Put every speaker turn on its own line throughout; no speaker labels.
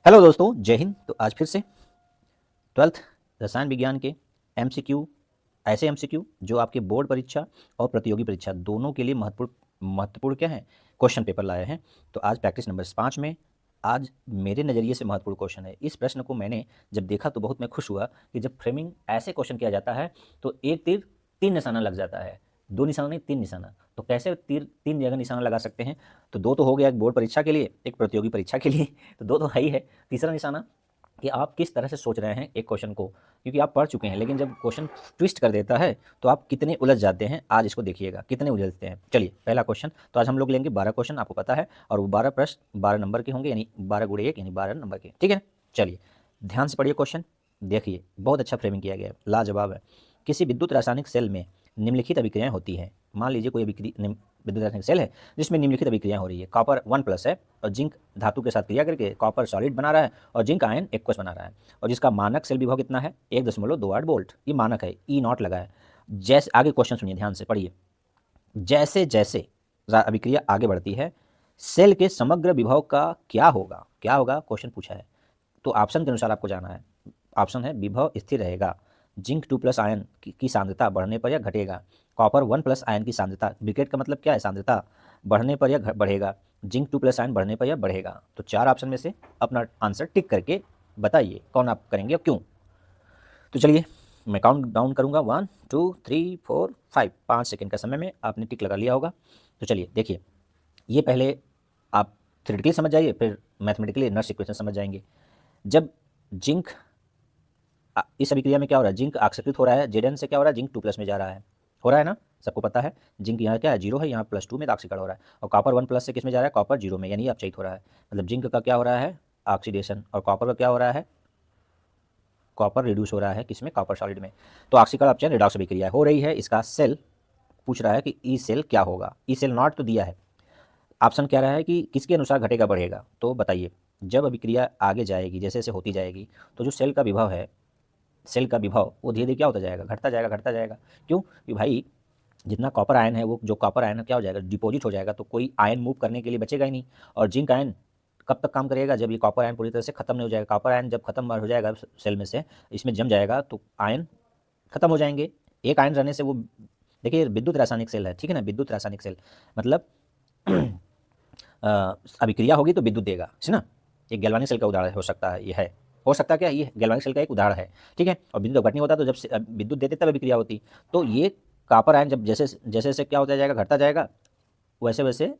Hello दोस्तों, जय हिंद। तो आज फिर से 12th रसायन विज्ञान के एमसीक्यू, ऐसे एमसीक्यू जो आपके बोर्ड परीक्षा और प्रतियोगी परीक्षा दोनों के लिए महत्वपूर्ण क्या है, क्वेश्चन पेपर लाए हैं। तो आज प्रैक्टिस नंबर 5 में आज मेरे नज़रिए से महत्वपूर्ण क्वेश्चन है। इस प्रश्न को मैंने जब देखा तो बहुत मैं खुश हुआ कि जब फ्रेमिंग ऐसे क्वेश्चन किया जाता है तो एक तीर तीन निशाना लग जाता है, दो निशाना नहीं, तीन निशाना। तो कैसे तीर तीन जगह निशाना लगा सकते हैं? तो दो तो हो गया, एक बोर्ड परीक्षा के लिए, एक प्रतियोगी परीक्षा के लिए। तो दो तो है ही है। तीसरा निशाना कि आप किस तरह से सोच रहे हैं एक क्वेश्चन को, क्योंकि आप पढ़ चुके हैं लेकिन जब क्वेश्चन ट्विस्ट कर देता है तो आप कितने उलझ जाते हैं। आज इसको देखिएगा कितने उलझते हैं। चलिए पहला क्वेश्चन। तो आज हम लोग लेंगे 12 क्वेश्चन, आपको पता है, और वो 12 प्रश्न 12 नंबर के होंगे, यानी 12 गुणे 1 यानी 12 नंबर के। ठीक है, चलिए ध्यान से पढ़िए क्वेश्चन। देखिए बहुत अच्छा फ्रेमिंग किया गया है, लाजवाब है। किसी विद्युत रासायनिक सेल में निम्नलिखित अभिक्रियाएं होती हैं। मान लीजिए कोई विद्युत रासायनिक सेल है जिसमें निम्नलिखित अभिक्रियाएं हो रही है। कॉपर 1+ है और जिंक धातु के साथ क्रिया करके कॉपर सॉलिड बना रहा है और जिंक आयन एक्वस बना रहा है, और जिसका मानक सेल विभव कितना है, 1.28 वोल्ट। ये मानक है, ई नॉट लगा है। जैसे आगे क्वेश्चन सुनिए ध्यान से पढ़िए। जैसे जैसे अभिक्रिया आगे बढ़ती है सेल के समग्र विभव का क्या होगा, क्या होगा क्वेश्चन पूछा है। तो ऑप्शन के अनुसार आपको जाना है। ऑप्शन है विभव स्थिर रहेगा, जिंक 2+ आयन की सांद्रता बढ़ने पर या घटेगा, कॉपर 1+ आयन की सांद्रता, ब्रिकेट का मतलब क्या है, सांद्रता बढ़ने पर या बढ़ेगा, जिंक 2+ आयन बढ़ने पर या बढ़ेगा। तो चार ऑप्शन में से अपना आंसर टिक करके बताइए कौन आप करेंगे और क्यों। तो चलिए मैं काउंट डाउन करूंगा, 1 2 3 4 5। 5 सेकेंड का समय में आपने टिक लगा लिया होगा। तो चलिए देखिए, ये पहले आप थ्योरेटिकली समझ जाइए, फिर मैथमेटिकली इनर इक्वेशन समझ जाएंगे। जब जिंक इस अभिक्रिया में क्या हो रहा है, जिंक ऑक्सीकृत हो रहा है, जेडन से क्या हो रहा है, जिंक 2+ में जा रहा है, हो रहा है ना, सबको पता है। जिंक यहाँ क्या है, 0 है, यहाँ +2 में ऑक्सीकरण हो रहा है, और कॉपर 1+ से किस में जा रहा है, कॉपर 0 में, यानी अपचयित हो रहा है। मतलब जिंक का क्या हो रहा है, ऑक्सीडेशन, और कॉपर का क्या हो रहा है, कॉपर रिड्यूस हो रहा है, किसमें, कॉपर सॉलिड में। तो ऑक्सीकरण अपचयन रिडॉक्स अभिक्रिया हो रही है। इसका सेल पूछ रहा है कि ई सेल क्या होगा। ई सेल नॉट तो दिया है, ऑप्शन कह रहा है कि किसके अनुसार घटेगा बढ़ेगा। तो बताइए, जब अभिक्रिया आगे जाएगी, जैसे जैसे होती जाएगी, तो जो सेल का विभव है, सेल का विभव वो धीरे धीरे क्या होता जाएगा, घटता जाएगा, घटता जाएगा। क्यों कि भाई जितना कॉपर आयन है, वो जो कॉपर आयन है क्या हो जाएगा, डिपॉजिट हो जाएगा, तो कोई आयन मूव करने के लिए बचेगा ही नहीं। और जिंक आयन कब तक काम करेगा, जब ये कॉपर आयन पूरी तरह से खत्म नहीं हो जाएगा। कॉपर आयन जब खत्म हो जाएगा सेल में से, इसमें जम जाएगा, तो आयन खत्म हो जाएंगे। एक आयन रहने से वो, देखिए विद्युत रासायनिक सेल है, ठीक है ना, विद्युत रासायनिक सेल मतलब अभिक्रिया होगी तो विद्युत देगा, है ना। एक गैल्वानिक सेल का उदाहरण हो सकता है, ये है, हो सकता है क्या, ये गैल्वानिक सेल का एक उदाहरण है, ठीक है। और विद्युत घट नहीं होता, तो जब विद्युत देते तब अभिक्रिया होती। तो ये कॉपर आयन जब जैसे जैसे जैसे क्या होता जाएगा, घटता जाएगा, वैसे वैसे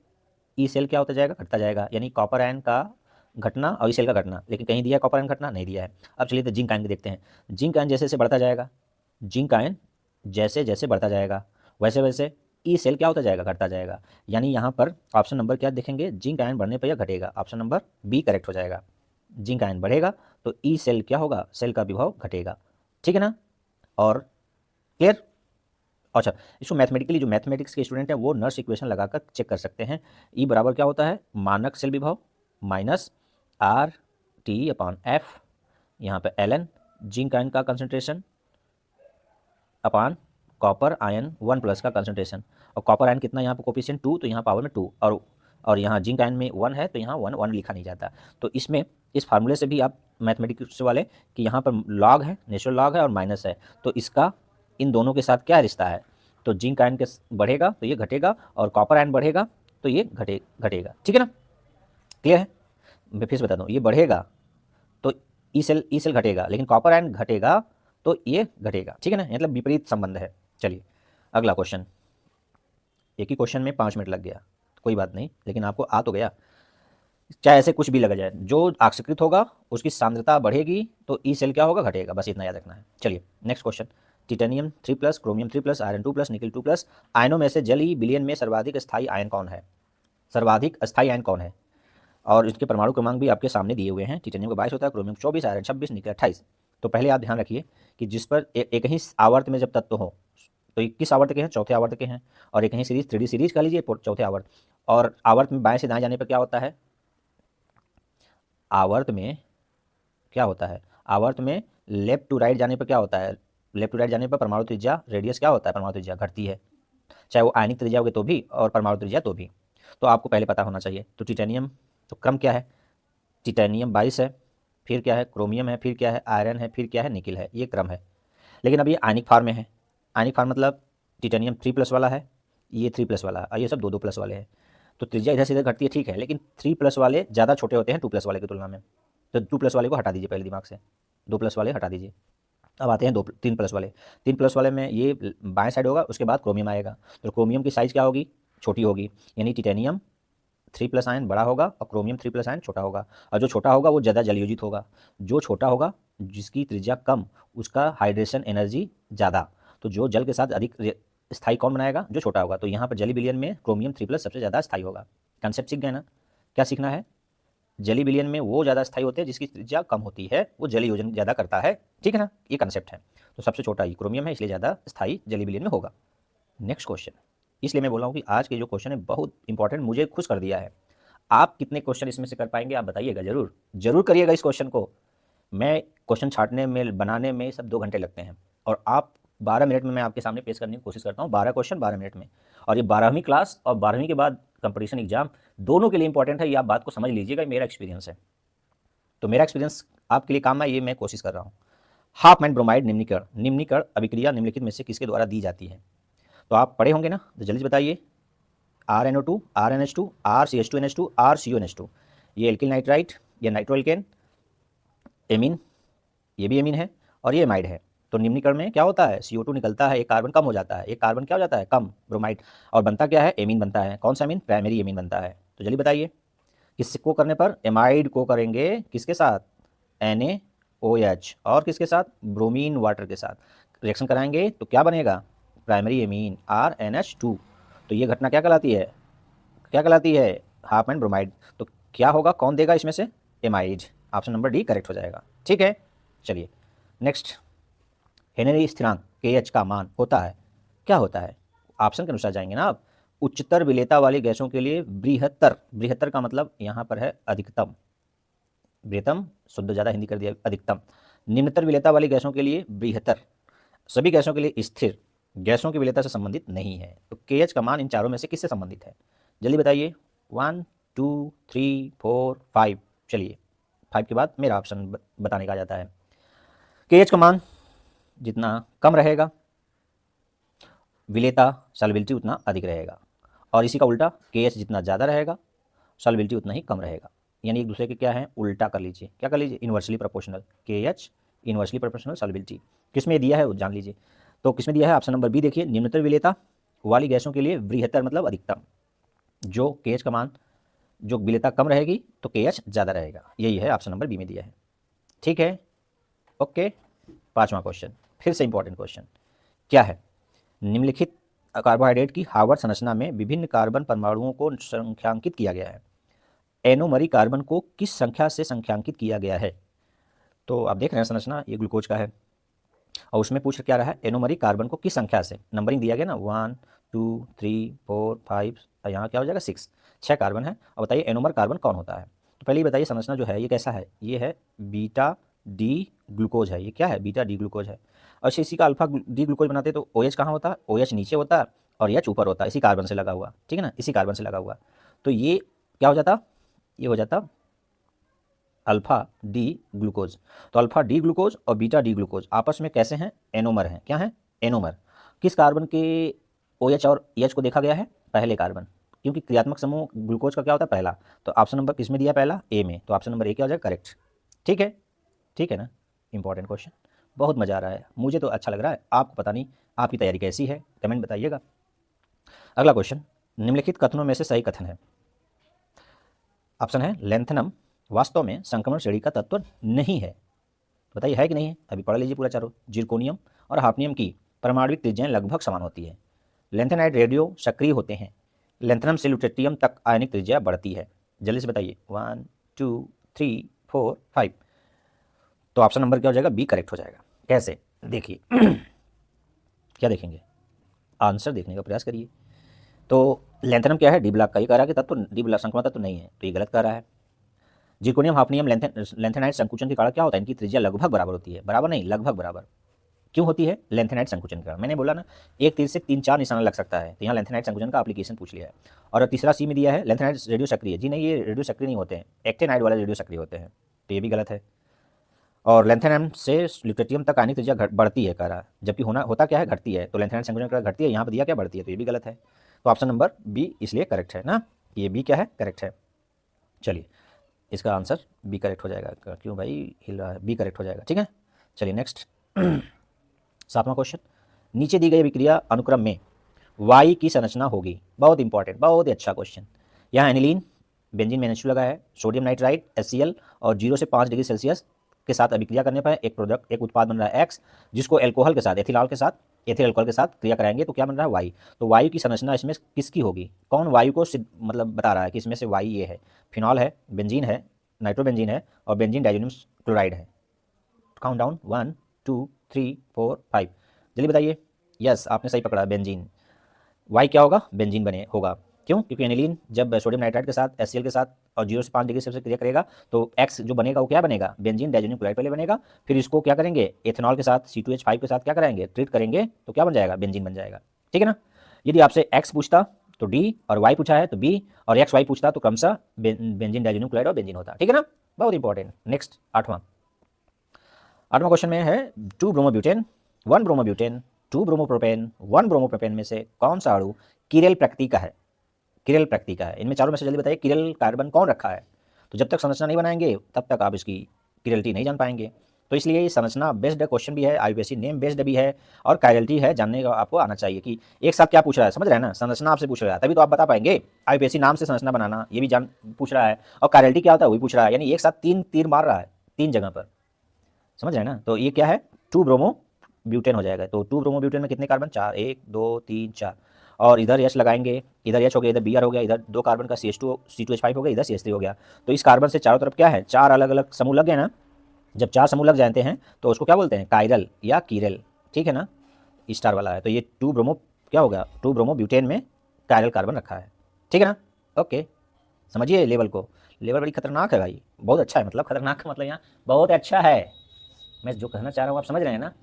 ई सेल क्या होता जाएगा, घटता जाएगा। यानी कॉपर आयन का घटना और ई सेल का घटना, लेकिन कहीं दिया है कॉपर आयन घटना, नहीं दिया है। अब चलिए तो जिंक आयन को देखते हैं। जिंक आयन जैसे जैसे बढ़ता जाएगा, जिंक आयन जैसे जैसे बढ़ता जाएगा, वैसे वैसे ई सेल क्या होता जाएगा, घटता जाएगा। यानी यहाँ पर ऑप्शन नंबर क्या देखेंगे, जिंक आयन बढ़ने पर या घटेगा, ऑप्शन नंबर बी करेक्ट हो जाएगा। जिंक आयन बढ़ेगा तो ई सेल क्या होगा, सेल का विभव घटेगा, ठीक है ना। और क्लियर। अच्छा, इसको मैथमेटिकली, जो मैथमेटिक्स के स्टूडेंट हैं वो नर्स इक्वेशन लगाकर चेक कर सकते हैं। ई बराबर क्या होता है, मानक सेल विभव माइनस RT/F, यहाँ पे ln जिंक आयन का कंसंट्रेशन अपान कॉपर आयन 1+ का कंसंट्रेशन। और कॉपर आयन कितना यहाँ पर कोफिशिएंट 2, तो यहाँ पावर में 2, और यहाँ जिंक आयन में 1 है, तो यहाँ 1 1 लिखा नहीं जाता। तो इसमें इस फार्मूले से भी आप मैथमेटिक्स वाले कि यहाँ पर लॉग है, नेचुरल लॉग है और माइनस है, तो इसका इन दोनों के साथ क्या रिश्ता है। तो जिंक आयन के बढ़ेगा तो ये घटेगा, और कॉपर आयन बढ़ेगा तो ये घटेगा, ठीक है ना। क्लियर है। मैं फिर से बता दूँ, ये बढ़ेगा तो ई सेल घटेगा, लेकिन कॉपर आयन घटेगा तो ये घटेगा, ठीक है ना, मतलब विपरीत संबंध है। चलिए अगला क्वेश्चन। एक ही क्वेश्चन में 5 मिनट लग गया, कोई बात नहीं, लेकिन आपको आ तो गया। चाहे ऐसे कुछ भी लगा जाए, जो ऑक्सीकृत होगा उसकी सांद्रता बढ़ेगी तो ई सेल क्या होगा, घटेगा, बस इतना याद रखना है। चलिए next question. Titanium 3+, chromium 3+, iron 2+, निकल 2+ आयनों में से जली विलयन में सर्वाधिक स्थायी आयन कौन है, सर्वाधिक स्थायी आयन कौन है। और इसके परमाणु क्रमांक भी आपके सामने दिए हुए हैं। टिटेनियम का 22 होता है, क्रोमियम 24, आयरन 26, निकल 28। तो पहले आप ध्यान रखिए कि जिस पर एक ही आवर्त में जब तत्व हो, तो 21 आवर्त के हैं, चौथे आवर्त के हैं, और एक ही सीरीज 3D सीरीज का लीजिए चौथे आवर्त। और आवर्त में बाएं से दाएं जाने पर क्या होता है, आवर्त में क्या होता है, आवर्त में लेफ्ट टू राइट जाने पर क्या होता है, लेफ्ट टू राइट जाने पर परमाणु त्रिज्या, रेडियस क्या होता है, परमाणु त्रिज्या घटती है, चाहे वो आयनिक त्रिज्या होगी तो भी और परमाणु त्रिज्या तो भी। तो आपको पहले पता होना चाहिए। तो टिटेनियम, तो क्रम क्या है, टिटेनियम 22 है, फिर क्या है क्रोमियम है, फिर क्या है आयरन है, फिर क्या है निकिल है, ये क्रम है। लेकिन अब ये आयनिक फार्म में है। आयनिक फार्म मतलब टिटेनियम 3+ वाला है, ये 3+ वाला है, और ये सब 2+ वाले हैं। तो त्रिज्या इधर से इधर घटती है ठीक है, लेकिन 3+ वाले ज़्यादा छोटे होते हैं 2+ वाले की तुलना में। तो 2+ वाले को हटा दीजिए पहले दिमाग से, 2+ वाले हटा दीजिए। अब आते हैं 3+ वाले। 3+ वाले में ये बाएं साइड होगा, उसके बाद क्रोमियम आएगा। तो क्रोमियम की साइज़ क्या होगी, छोटी होगी, यानी टिटेनियम 3+ आयन बड़ा होगा और क्रोमियम 3+ आयन छोटा होगा। और जो छोटा होगा वो ज़्यादा जलयोजित होगा, जो छोटा होगा जिसकी त्रिज्या कम उसका हाइड्रेशन एनर्जी ज़्यादा। तो जो जल के साथ अधिक स्थायी कौन बनाएगा, जो छोटा होगा। तो यहाँ पर जली विलयन में क्रोमियम 3+ सबसे ज़्यादा स्थायी होगा। कंसेप्ट सीख गए ना, क्या सीखना है, जली विलयन में वो ज़्यादा स्थायी होते हैं जिसकी त्रिज्या कम होती है, वो जली योजन ज़्यादा करता है, ठीक है ना, ये कंसेप्ट है। तो सबसे छोटा ही क्रोमियम है, इसलिए ज़्यादा स्थायी जली विलयन में होगा। नेक्स्ट क्वेश्चन, इसलिए मैं बोल रहा हूँ कि आज के जो क्वेश्चन है बहुत इंपॉर्टेंट, मुझे खुश कर दिया है। आप कितने क्वेश्चन इसमें से कर पाएंगे आप बताइएगा, जरूर जरूर करिएगा इस क्वेश्चन को। मैं क्वेश्चन छांटने में बनाने में सब 2 घंटे लगते हैं, और आप 12 मिनट में मैं आपके सामने पेश करने की कोशिश करता हूँ, 12 क्वेश्चन 12 मिनट में। और ये 12वीं क्लास और 12वीं के बाद कंपटीशन एग्जाम दोनों के लिए इंपॉर्टेंट है, ये आप बात को समझ लीजिएगा, मेरा एक्सपीरियंस है। तो मेरा एक्सपीरियंस आपके लिए काम है, ये मैं कोशिश कर रहा हूँ। हाफमैन ब्रोमाइड निम्नीकरण अभिक्रिया निम्नलिखित में से किसके द्वारा दी जाती है। तो आप पढ़े होंगे ना, तो जल्दी से बताइए। RNO2, RNH2, RCH2NH2, RCONH2, ये एल्किल नाइट्राइट, ये नाइट्रोएल्केन, एमीन, ये भी एमीन है, और ये एमाइड है। तो निम्नीकरण में क्या होता है, CO2 निकलता है, एक कार्बन कम हो जाता है, एक कार्बन क्या हो जाता है कम, ब्रोमाइड, और बनता क्या है, एमीन बनता है। कौन सा एमीन, प्राइमरी एमीन बनता है। तो जल्दी बताइए, किसको करने पर, एमाइड को करेंगे किसके साथ, NaOH, और किसके साथ, ब्रोमीन वाटर के साथ रिएक्शन कराएंगे तो क्या बनेगा, प्राइमरी एमीन RNH2। तो ये घटना क्या कहलाती है, क्या कहलाती है, हाफमैन ब्रोमाइड। तो क्या होगा, कौन देगा इसमें से, amide. Option number D correct हो जाएगा, ठीक है। चलिए नेक्स्ट, हेनरी स्थिरांक KH का मान होता है, क्या होता है, ऑप्शन के अनुसार जाएंगे ना आप। उच्चतर विलेयता वाली गैसों के लिए बृहत्तर, बृहत्तर का मतलब यहाँ पर है अधिकतम, बृहत्तम शुद्ध ज़्यादा हिंदी कर दिया, अधिकतम। निम्नतर विलेयता वाली गैसों के लिए बृहत्तर, सभी गैसों के लिए स्थिर, गैसों की विलेयता से संबंधित नहीं है। तो KH का मान इन चारों में से किससे संबंधित है, जल्दी बताइए। 1 2 3 4 5, चलिए 5 के बाद मेरा ऑप्शन बताने का आ जाता है। KH का मान जितना कम रहेगा, विलेयता सॉल्युबिलिटी उतना अधिक रहेगा, और इसी का उल्टा KH जितना ज़्यादा रहेगा सॉल्युबिलिटी उतना ही कम रहेगा। यानी एक दूसरे के क्या है, उल्टा कर लीजिए, क्या कर लीजिए, inversely proportional, KH inversely proportional solubility. किस में दिया है वो जान लीजिए। तो किस में दिया है, ऑप्शन नंबर बी देखिए, निम्नतर विलेयता वाली गैसों के लिए बृहत्तर मतलब अधिकतम, जो KH का मान, जो विलेयता कम रहेगी तो KH ज़्यादा रहेगा, यही है ऑप्शन नंबर बी में दिया है, ठीक है। ओके, 5वां क्वेश्चन, फिर से इंपॉर्टेंट क्वेश्चन, क्या है, निम्नलिखित कार्बोहाइड्रेट की हार्वर्ड संरचना में विभिन्न कार्बन परमाणुओं को संख्यांकित किया गया है, एनोमरी कार्बन को किस संख्या से संख्यांकित किया गया है। तो आप देख रहे हैं संरचना, ये ग्लूकोज का है, और उसमें पूछ क्या रहा है, एनोमरी कार्बन को किस संख्या से, नंबरिंग दिया गया ना, 1 2 3 4 5, और यहाँ क्या हो जाएगा 6, 6 कार्बन है। और बताइए एनोमर कार्बन कौन होता है। तो पहले ही बताइए संरचना जो है ये कैसा है, ये है बीटा डी ग्लूकोज है, ये क्या है, बीटा डी ग्लूकोज है। और इसी का अल्फा डी ग्लूकोज बनाते तो OH कहाँ होता है, OH नीचे होता है और H ऊपर होता है, इसी कार्बन से लगा हुआ, ठीक है ना, इसी कार्बन से लगा हुआ। तो ये क्या हो जाता, ये हो जाता अल्फा डी ग्लूकोज। तो अल्फा डी ग्लूकोज और बीटा डी ग्लूकोज आपस में कैसे हैं, एनोमर हैं, क्या है, एनोमर। किस कार्बन के OH और EH को देखा गया है, पहले कार्बन, क्योंकि क्रियात्मक समूह ग्लूकोज का क्या होता है, पहला। तो ऑप्शन नंबर किस में दिया, पहला ए में, तो ऑप्शन नंबर ए क्या हो जाएगा, करेक्ट, ठीक है ना। इंपॉर्टेंट क्वेश्चन, बहुत मज़ा आ रहा है, मुझे तो अच्छा लग रहा है, आपको पता नहीं आपकी तैयारी कैसी है, कमेंट बताइएगा। अगला क्वेश्चन, निम्नलिखित कथनों में से सही कथन है। ऑप्शन है लेंथनम वास्तव में संक्रमण श्रेणी का तत्व नहीं है, बताइए है कि नहीं है, अभी पढ़ लीजिए पूरा चारों। जिरकोनियम और हाफनियम की परमाणुविक त्रिज्याएं लगभग समान होती है, लेंथेनाइड रेडियो सक्रिय होते हैं, लेंथनम से ल्यूटेटियम तक आयनिक त्रिज्या बढ़ती है। जल्दी से बताइए, 1 2 3 4 5। तो ऑप्शन नंबर क्या हो जाएगा, बी करेक्ट हो जाएगा। कैसे, देखिए क्या देखेंगे, आंसर देखने का प्रयास करिए। तो लेंथनम क्या है, डी ब्लॉक का, ये कह रहा है कि तत्व डी ब्लॉक संक्रमण तत्व नहीं है, तो ये गलत कह रहा है। जिरकोनियम हाफनियम लेंथेनाइड संकुचन के कारण क्या होता है, इनकी त्रिज्या लगभग बराबर होती है, बराबर नहीं लगभग बराबर। क्यों होती है, लेंथेनाइड संकुचन के कारण। मैंने बोला ना, एक तीर से 3-4 निशाना लग सकता है, तो यहाँ लेंथेनाइड संकुचन का एप्लीकेशन पूछ लिया है। और तीसरा सी में दिया है लेंथेनाइड रेडियो सक्रिय, जी नहीं, ये रेडियो सक्रिय नहीं होते हैं, एक्टेनाइड वाले रेडियो सक्रिय होते हैं, तो ये भी गलत है। और लेंथेनम से ल्यूटेटियम तक आने की त्रिज्या बढ़ती है कह रहा है, जबकि होता क्या है, घटती है। तो लेंथेनम संकोचन की घटती है, यहाँ पर दिया क्या, बढ़ती है, तो ये भी गलत है। तो ऑप्शन नंबर बी इसलिए करेक्ट है ना, ये बी क्या है, करेक्ट है। चलिए इसका आंसर बी करेक्ट हो जाएगा। क्यों भाई हिल रहा है, बी करेक्ट हो जाएगा, ठीक है। चलिए नेक्स्ट 7वां क्वेश्चन, नीचे दी गई अभिक्रिया अनुक्रम में वाई की संरचना होगी। बहुत इंपॉर्टेंट, बहुत ही अच्छा क्वेश्चन। यहाँ एनिलीन बेंजीन में NH2 लगा है, सोडियम नाइट्राइट HCl और 0 से 5 डिग्री सेल्सियस के साथ अभिक्रिया करने पर एक प्रोडक्ट, एक उत्पाद बन रहा है X, जिसको एल्कोहल के साथ, एथिलॉल के साथ, एथिल अल्कोहल के साथ क्रिया कराएंगे तो क्या बन रहा है, वाई। तो वायु की संरचना इसमें किसकी होगी, कौन वायु को मतलब बता रहा है कि इसमें से वाई ये है। फिनॉल है, बेंजीन है, नाइट्रोबेंजीन है और बेंजीन डाइजोनियम क्लोराइड है। काउंट डाउन 1 2 3 4 5, जल्दी बताइए। यस आपने सही पकड़ा, बेंजीन। वाई क्या होगा, बेंजीन बने होगा। क्यों, क्योंकि एनिलीन जब सोडियम नाइट्राइड के साथ HCl के साथ और 0 से 5 डिग्री सेल्सियस क्रिया करेगा तो X जो बनेगा वो क्या बनेगा, बेंजीन डाइजोनियम क्लोराइड पहले बनेगा, फिर इसको क्या करेंगे, एथेनॉल के साथ C2H5 के साथ क्या कराएंगे, ट्रीट करेंगे तो क्या बन जाएगा, बेंजीन बन जाएगा, ठीक है ना। यदि आपसे X पूछता तो D और Y पूछा है तो B और XY पूछता तो क्रमशः बेंजीन डाइजोनियम क्लोराइड और बेंजीन होता, ठीक है ना। बहुत इंपॉर्टेंट। नेक्स्ट 8वां क्वेश्चन में है 2 ब्रोमोब्यूटेन 1 ब्रोमोब्यूटेन 2 ब्रोमोप्रोपेन 1 ब्रोमोप्रोपेन में से कौन सा अणु किरेल प्रकृति का है। किरेल प्रकृति का है, इनमें चारों में से जल्दी बताइए किरेल कार्बन कौन रखा है। तो जब तक संरचना नहीं बनाएंगे तब तक आप इसकी किरेलिटी नहीं जान पाएंगे। तो इसलिए ये संरचना बेस्ड क्वेश्चन भी है, IUPAC नेम बेस्ड भी है और कायरलिटी है, जानने का आपको आना चाहिए कि एक साथ क्या पूछ रहा है, समझ रहे हैं ना। संरचना आपसे पूछ रहा है तभी तो आप बता पाएंगे, IUPAC नाम से संरचना बनाना ये भी जान पूछ रहा है और कायरलिटी क्या होता है वही पूछ रहा है, यानी एक साथ 3 तीर मार रहा है 3 जगह पर, समझ रहे हैं ना। तो ये क्या है, 2 ब्रोमो ब्यूटेन हो जाएगा। तो 2 ब्रोमो ब्यूटेन में कितने कार्बन, 4, 1 2 3 4 और इधर H लगाएंगे, इधर H हो गया, इधर Br हो गया, इधर 2 कार्बन का CH2 C2H5 हो गया, इधर CH3 हो गया। तो इस कार्बन से चारों तरफ क्या है, 4 अलग अलग समूह लग गए ना। जब 4 समूह लग जाते हैं तो उसको क्या बोलते हैं, कायरल या कीरल, ठीक है ना, स्टार वाला है। तो ये 2 ब्रोमो क्या होगा, 2 ब्रोमो ब्यूटेन में कायरल कार्बन रखा है, ठीक है ना। ओके समझिए लेवल को, लेवल बड़ी खतरनाक है भाई, बहुत अच्छा है, मतलब खतरनाक का मतलब यहाँ बहुत अच्छा है। मैं जो कहना चाह रहा हूँ आप समझ रहे हैं ना,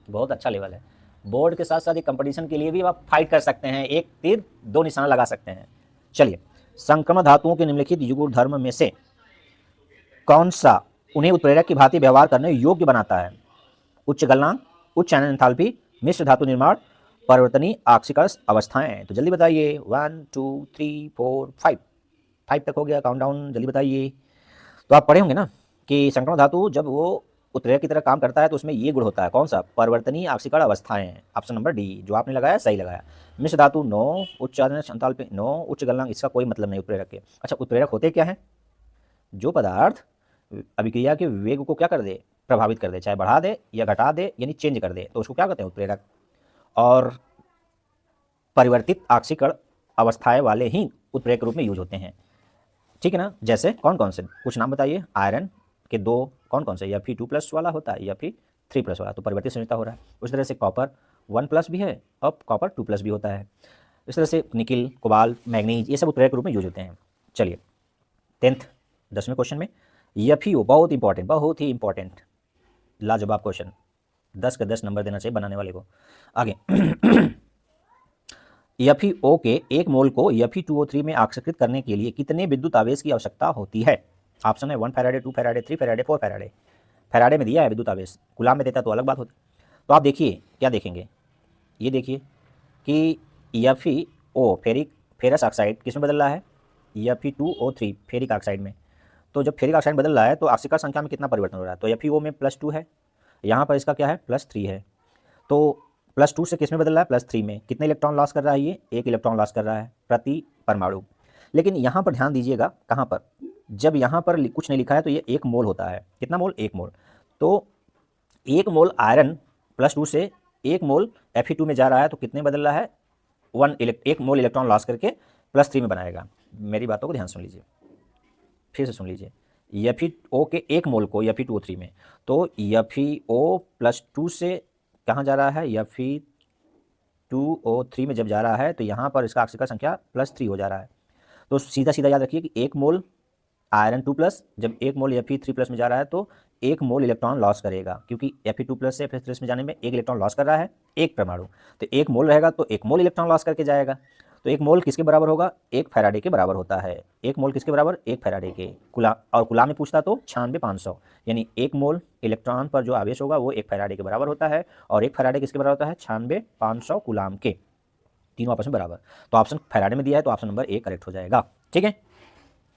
बहुत अच्छा लेवल है। बोर्ड के साथ साथ एक कंपटीशन के लिए भी आप फाइट कर सकते हैं, एक तीर 2 निशाना लगा सकते हैं। चलिए संक्रमण धातुओं के निम्नलिखित युग्म धर्म में से कौन सा उन्हें उत्प्रेरक की भांति व्यवहार करने योग्य बनाता है। उच्च गलनांक, उच्च चयन एंथैल्पी, मिश्र धातु निर्माण, परिवर्तनीय ऑक्सीकरण अवस्थाएं। तो जल्दी बताइए 1 2 3 4 5 तक हो गया काउंट डाउन, जल्दी बताइए। तो आप पढ़े होंगे ना कि संक्रमण धातु जब वो उत्प्रेरक की तरह काम करता है तो उसमें ये गुण होता है, कौन सा, परिवर्तनीय ऑक्सीकरण अवस्थाएं। ऑप्शन नंबर डी जो आपने लगाया सही लगाया। मिश्र धातु 9, उच्च एंथैल्पी 9, उच्च गलनांक, इसका कोई मतलब नहीं उत्प्रेरक के। अच्छा उत्प्रेरक होते क्या है, जो पदार्थ अभिक्रिया के वेग को क्या कर दे, प्रभावित कर दे, चाहे बढ़ा दे या घटा दे यानी चेंज कर दे, तो उसको क्या कहते हैं, उत्प्रेरक। और परिवर्तित ऑक्सीकरण अवस्थाएं वाले ही उत्प्रेरक के रूप में यूज होते हैं, ठीक है ना। जैसे कौन कौन से, कुछ नाम बताइए। आयरन के 2 कौन कौन से, या फिर 2+ वाला होता है या फिर 3+ वाला, तो परिवर्तित संयोजकता हो रहा है। उस तरह से कॉपर 1+ भी है और कॉपर 2+ भी होता है। इस तरह से निकिल, कोबाल्ट, मैग्नीज ये सब उत्प्रेरक के रूप में यूज होते हैं। चलिए 10वें क्वेश्चन में FeO, बहुत इंपॉर्टेंट, बहुत ही इंपॉर्टेंट, लाजवाब क्वेश्चन, 10 के 10 नंबर देना चाहिए बनाने वाले को। आगे FeO के 1 मोल को Fe2O3 में ऑक्सीकृत करने के लिए कितने विद्युत आवेश की आवश्यकता होती है। ऑप्शन है 1 Faraday, 2 Faraday, 3 Faraday, 4 Faraday. Faraday में दिया है विद्युत आवेश, गुलाम में देता तो अलग बात होती। तो आप देखिए क्या देखेंगे, ये देखिए कि FeO फेरस ऑक्साइड किस में बदल रहा है, Fe2O3 फेरिक ऑक्साइड में। तो जब फेरिक ऑक्साइड बदल रहा है तो ऑक्सीकरण संख्या में कितना परिवर्तन हो रहा है, तो FeO में +2 है, यहाँ पर इसका क्या है +3 है। तो +2 से किस में बदल रहा है, +3 में। कितने इलेक्ट्रॉन लॉस कर रहा है, ये 1 इलेक्ट्रॉन लॉस कर रहा है प्रति परमाणु। लेकिन यहाँ पर ध्यान दीजिएगा, कहाँ पर, जब यहाँ पर कुछ नहीं लिखा है तो ये 1 मोल होता है, कितना मोल, 1 मोल। तो 1 मोल आयरन +2 से 1 मोल Fe2 में जा रहा है तो कितने बदल रहा है, 1 मोल इलेक्ट्रॉन लॉस करके +3 में बनाएगा। मेरी बातों को ध्यान सुन लीजिए, फिर से सुन लीजिए। FeO के 1 मोल को Fe2O3 में, तो FeO +2 से कहाँ जा रहा है, Fe2O3 में जब जा रहा है तो यहाँ पर इसका ऑक्सीकरण संख्या +3 हो जा रहा है। तो सीधा सीधा याद रखिए कि 1 मोल आयरन 2+, जब 1 मोल Fe3+ में जा रहा है तो 1 मोल इलेक्ट्रॉन लॉस करेगा, क्योंकि Fe2+ से Fe3+ में जाने में 1 इलेक्ट्रॉन लॉस कर रहा है 1 परमाणु। तो 1 मोल रहेगा तो 1 मोल इलेक्ट्रॉन लॉस करके जाएगा। तो एक मोल किसके बराबर होगा, 1 फैराडे के बराबर होता है। एक मोल किसके बराबर, 1 फैराडे के। और कूलाम में पूछता तो 96,500, यानी 1 मोल इलेक्ट्रॉन पर जो आवेश होगा वो 1 फैराडे के बराबर होता है, और 1 फैराडे किसके बराबर होता है, 96,500 कूलाम के, तीनों आपस में बराबर। तो ऑप्शन फैराडे में दिया है, तो ऑप्शन नंबर ए करेक्ट हो जाएगा। ठीक है,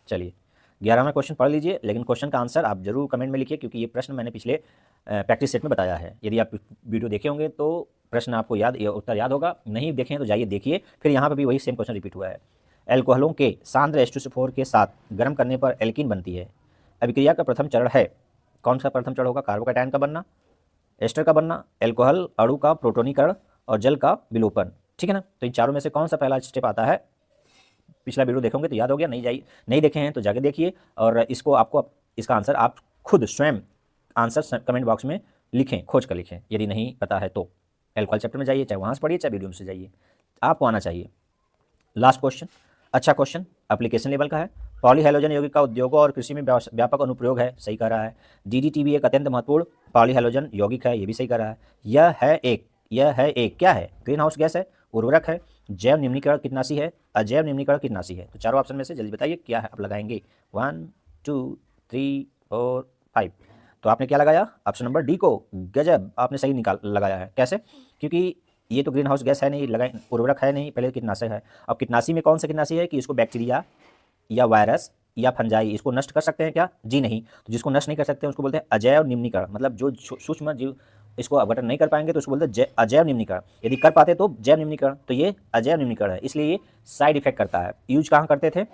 चलिए 11वां क्वेश्चन पढ़ लीजिए, लेकिन क्वेश्चन का आंसर आप जरूर कमेंट में लिखिए, क्योंकि ये प्रश्न मैंने पिछले प्रैक्टिस सेट में बताया है। यदि आप वीडियो देखे होंगे तो प्रश्न आपको उत्तर याद होगा, नहीं देखें तो जाइए देखिए, फिर यहाँ पर भी वही सेम क्वेश्चन रिपीट हुआ है। एल्कोहलों के सांद्र H2SO4 के साथ गर्म करने पर एल्कीन बनती है। अभिक्रिया का प्रथम चरण है, कौन सा प्रथम चरण होगा, कार्बोकैटायन का बनना, एस्टर का बनना, एल्कोहल अणु का प्रोटोनीकरण और जल का विलोपन। ठीक है ना, तो इन चारों में से कौन सा पहला स्टेप आता है, पिछला वीडियो देखोगे तो याद हो गया, नहीं देखे हैं तो जाके देखिए, और इसको आपको इसका आंसर आप खुद स्वयं आंसर कमेंट बॉक्स में लिखें, खोज कर लिखें, यदि नहीं पता है तो। एल्कोहल चैप्टर में जाइए, चाहे वहाँ से पढ़िए चाहे वीडियो में से जाइए, आपको आना चाहिए। लास्ट क्वेश्चन, अच्छा क्वेश्चन, एप्लीकेशन लेवल का है। पॉलीहैलोजन यौगिक का उद्योगों और कृषि में व्यापक अनुप्रयोग है, सही कह रहा है। DDT भी एक अत्यंत महत्वपूर्ण पॉलीहैलोजन यौगिक है, ये भी सही कह रहा है। यह है एक क्या है, ग्रीन हाउस गैस है, उर्वरक है, जैव निम्नीकरण कीटनाशी है, अजैव निम्नीकरण कीटनाशी है। तो चारों ऑप्शन में से जल्दी बताइए क्या है, आप लगाएंगे 1 2 3 4 5। तो आपने क्या लगाया, ऑप्शन नंबर डी को, गजब, आपने सही लगाया है। कैसे, क्योंकि ये तो ग्रीन हाउस गैस है नहीं, लगाए उर्वरक है नहीं, पहले कीटनाशक है। अब कीटनाशी में कौन सा कीटनाशी है कि इसको बैक्टीरिया या वायरस या फंजाई इसको नष्ट कर सकते हैं क्या, जी नहीं। तो जिसको नष्ट नहीं कर सकते हैं उसको बोलते हैं अजैव निम्नीकरण, मतलब जो सूक्ष्म जीव इसको अपघटन नहीं कर पाएंगे तो उसको बोलते हैं अजैव निम्नीकरण। यदि कर पाते तो जैव निम्नीकरण, तो ये अजैव निम्नीकरण है, इसलिए ये साइड इफेक्ट करता है। यूज कहाँ करते थे,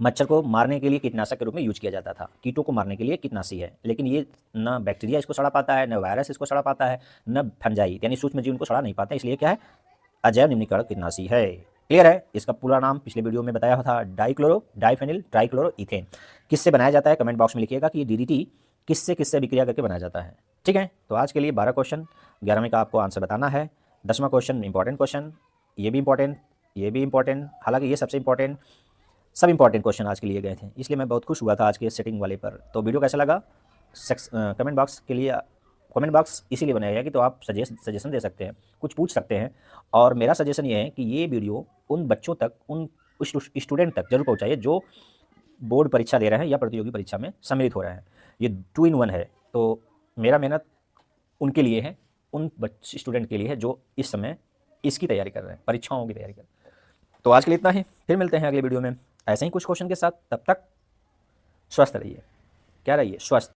मच्छर को मारने के लिए कीटनाशक के रूप में यूज किया जाता था, कीटों को मारने के लिए कीटनाशी है, लेकिन ये न बैक्टीरिया इसको सड़ा पाता है, न वायरस इसको सड़ा पाता है, न फंजाई यानी सूक्ष्म जीव इनको सड़ा नहीं पाते, इसलिए क्या है, अजैव निम्नीकरण कीटनाशी है। क्लियर है, इसका पूरा नाम पिछले वीडियो में बताया था, डाइफेनिल ट्राइक्लोरोइथेन। किससे बनाया जाता है, कमेंट बॉक्स में लिखिएगा कि ये DDT किससे किससे अभिक्रिया करके बनाया जाता है। ठीक है, तो आज के लिए 12 क्वेश्चन, 11वें का आपको आंसर बताना है। 10वां क्वेश्चन इंपॉर्टेंट क्वेश्चन, ये भी इंपॉर्टेंट, हालांकि ये सबसे इंपॉर्टेंट, सब इंपॉर्टेंट क्वेश्चन आज के लिए गए थे, इसलिए मैं बहुत खुश हुआ था आज के सेटिंग वाले पर। तो वीडियो कैसा लगा, कमेंट बॉक्स के लिए, कमेंट बॉक्स इसीलिए बनाया गया कि तो आप सजेशन दे सकते हैं, कुछ पूछ सकते हैं, और मेरा सजेशन ये है कि ये वीडियो उन बच्चों तक, उन स्टूडेंट तक जरूर पहुंचाइए जो बोर्ड परीक्षा दे रहे हैं या प्रतियोगी परीक्षा में सम्मिलित हो रहे हैं। ये 2 in 1 है, तो मेरा मेहनत उनके लिए है, उन स्टूडेंट के लिए है जो इस समय इसकी तैयारी कर रहे हैं, परीक्षाओं की तैयारी कर रहे हैं। तो आज के लिए इतना ही, फिर मिलते हैं अगले वीडियो में ऐसे ही कुछ क्वेश्चन के साथ। तब तक स्वस्थ रहिए, क्या रहिए, स्वस्थ।